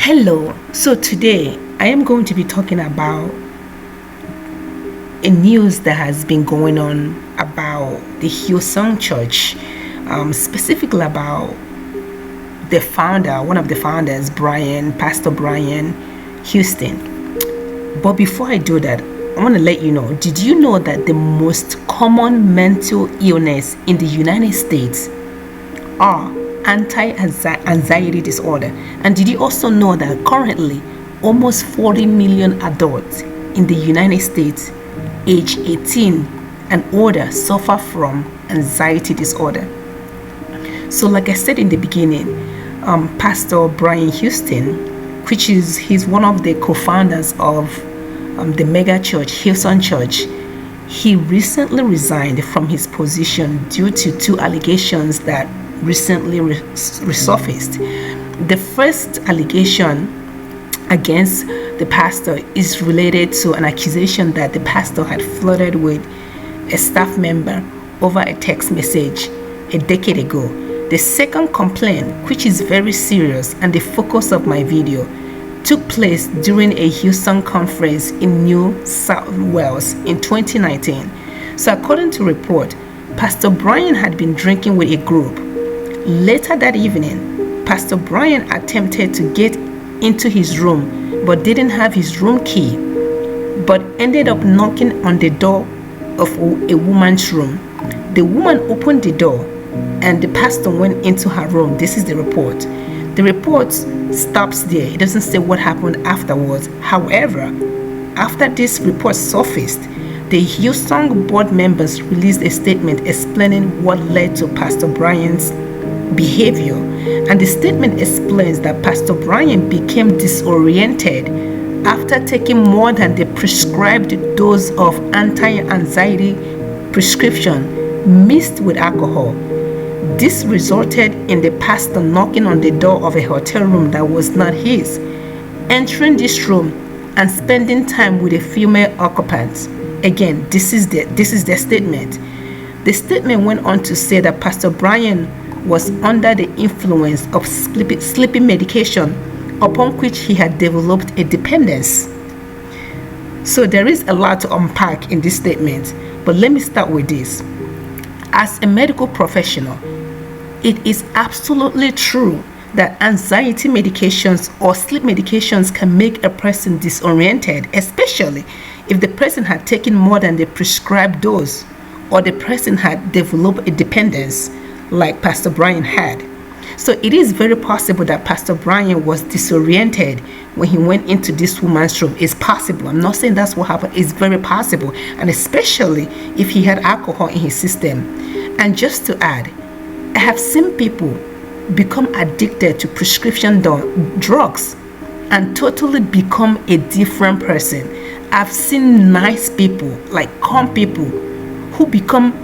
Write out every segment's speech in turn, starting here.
Hello. So today I am going to be talking about a news that has been going on about the Hillsong Church, specifically about the founder, one of the founders, Pastor Brian Houston. But before I do that, I want to let you know, did you know that the most common mental illness in the United States are anti-anxiety disorder? And did you also know that currently almost 40 million adults in the United States age 18 and older suffer from anxiety disorder? So like I said in the beginning, Pastor Brian Houston, he's one of the co-founders of the mega church, Hillsong Church, he recently resigned from his position due to two allegations that recently resurfaced. The first allegation against the pastor is related to an accusation that the pastor had flirted with a staff member over a text message a decade ago. The second complaint, which is very serious and the focus of my video, took place during a Hillsong conference in New South Wales in 2019. So according to report, Pastor Brian had been drinking with a group. Later that evening, Pastor Brian attempted to get into his room but didn't have his room key, but ended up knocking on the door of a woman's room. The woman opened the door and the pastor went into her room. This is the report. The report stops there. It doesn't say what happened afterwards. However, after this report surfaced, the Hillsong board members released a statement explaining what led to Pastor Brian's behavior. And the statement explains that Pastor Brian became disoriented after taking more than the prescribed dose of anti-anxiety prescription mixed with alcohol. This resulted in the pastor knocking on the door of a hotel room that was not his, entering this room and spending time with a female occupant. Again, this is their statement. The statement went on to say that Pastor Brian was under the influence of sleeping medication, upon which he had developed a dependence. So there is a lot to unpack in this statement, but let me start with this. As a medical professional, it is absolutely true that anxiety medications or sleep medications can make a person disoriented, especially if the person had taken more than the prescribed dose or the person had developed a dependence like Pastor Brian had. So it is very possible that Pastor Brian was disoriented when he went into this woman's room. It's possible. I'm not saying that's what happened. It's very possible. And especially if he had alcohol in his system. And just to add, I have seen people become addicted to prescription drugs and totally become a different person. I've seen nice people, like calm people, who become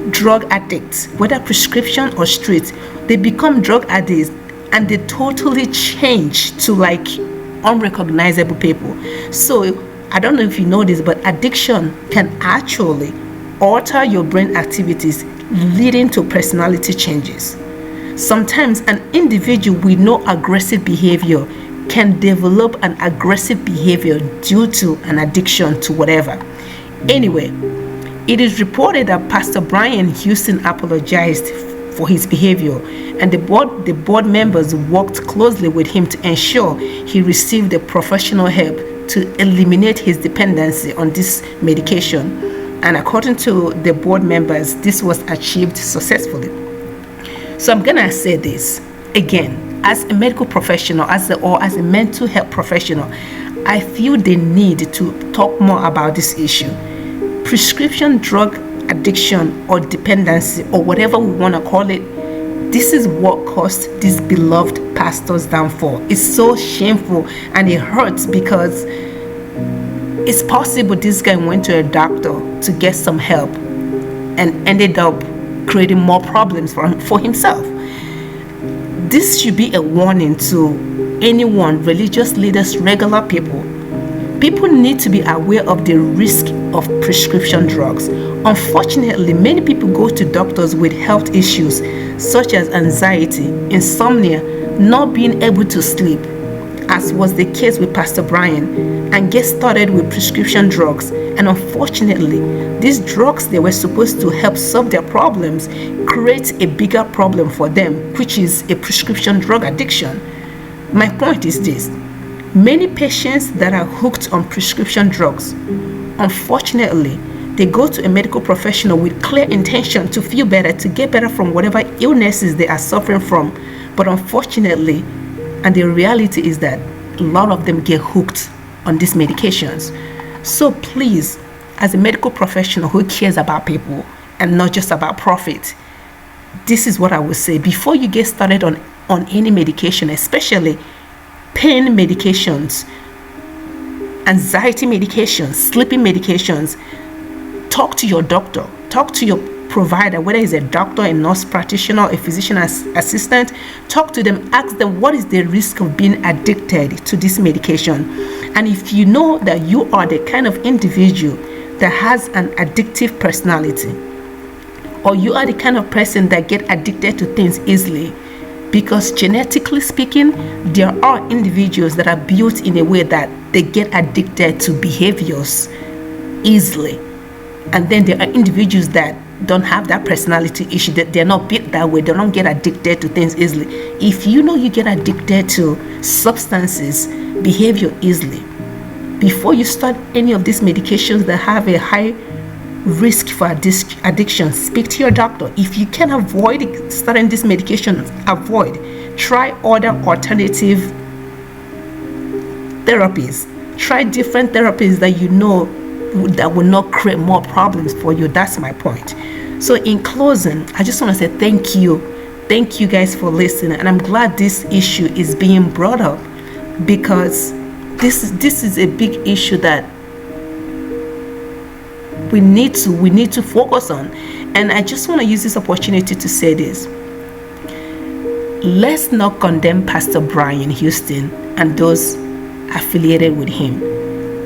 drug addicts, whether prescription or street. They become drug addicts and they totally change to like unrecognizable people. So I don't know if you know this, but addiction can actually alter your brain activities, leading to personality changes. Sometimes an individual with no aggressive behavior can develop an aggressive behavior due to an addiction to whatever. Anyway, it is reported that Pastor Brian Houston apologized for his behavior, and the board members worked closely with him to ensure he received the professional help to eliminate his dependency on this medication. And according to the board members, this was achieved successfully. So I'm gonna say this again, as a medical professional, as a mental health professional, I feel the need to talk more about this issue. Prescription drug addiction or dependency or whatever we want to call it, this is what caused this beloved pastor's downfall. It's so shameful and it hurts because it's possible this guy went to a doctor to get some help and ended up creating more problems for himself. This should be a warning to anyone, religious leaders, regular people. People need to be aware of the risk of prescription drugs. Unfortunately, many people go to doctors with health issues such as anxiety, insomnia, not being able to sleep, as was the case with Pastor Brian, and get started with prescription drugs. And unfortunately, these drugs they were supposed to help solve their problems create a bigger problem for them, which is a prescription drug addiction. My point is this: many patients that are hooked on prescription drugs, unfortunately, they go to a medical professional with clear intention to feel better, to get better from whatever illnesses they are suffering from. But unfortunately, and the reality is that a lot of them get hooked on these medications. So please, as a medical professional who cares about people and not just about profit, this is what I would say. Before you get started on any medication, especially pain medications, anxiety medications, sleeping medications, talk to your doctor, talk to your provider, whether it's a doctor, a nurse practitioner, a physician assistant. Talk to them, ask them what is the risk of being addicted to this medication. And if you know that you are the kind of individual that has an addictive personality, or you are the kind of person that get addicted to things easily, because genetically speaking, there are individuals that are built in a way that they get addicted to behaviors easily. And then there are individuals that don't have that personality issue, that they're not built that way, they don't get addicted to things easily. If you know you get addicted to substances, behavior easily, before you start any of these medications that have a high risk for addiction, speak to your doctor. If you can avoid starting these medications, avoid. Try other alternative therapies. Try different therapies that you know that will not create more problems for you. That's my point. So in closing, I just want to say thank you guys for listening, and I'm glad this issue is being brought up, because this is a big issue that we need to focus on. And I just want to use this opportunity to say this: let's not condemn Pastor Brian Houston and those affiliated with him.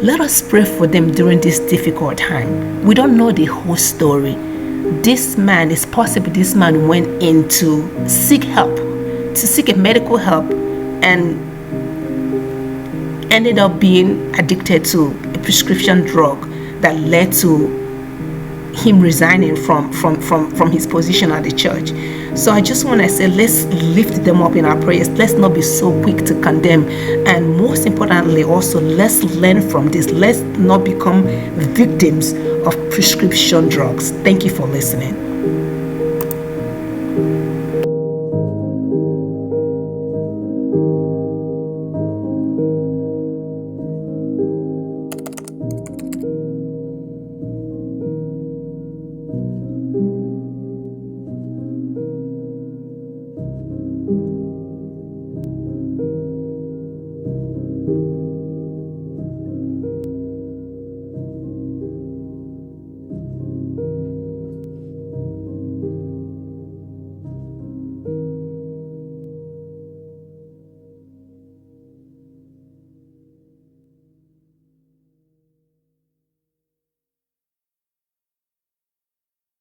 Let us pray for them during this difficult time. We don't know the whole story. This man went in to seek help, to seek a medical help, and ended up being addicted to a prescription drug that led to him resigning from his position at the church. So I just want to say, let's lift them up in our prayers. Let's not be so quick to condemn, and most importantly also, let's learn from this. Let's not become victims of prescription drugs. Thank you for listening.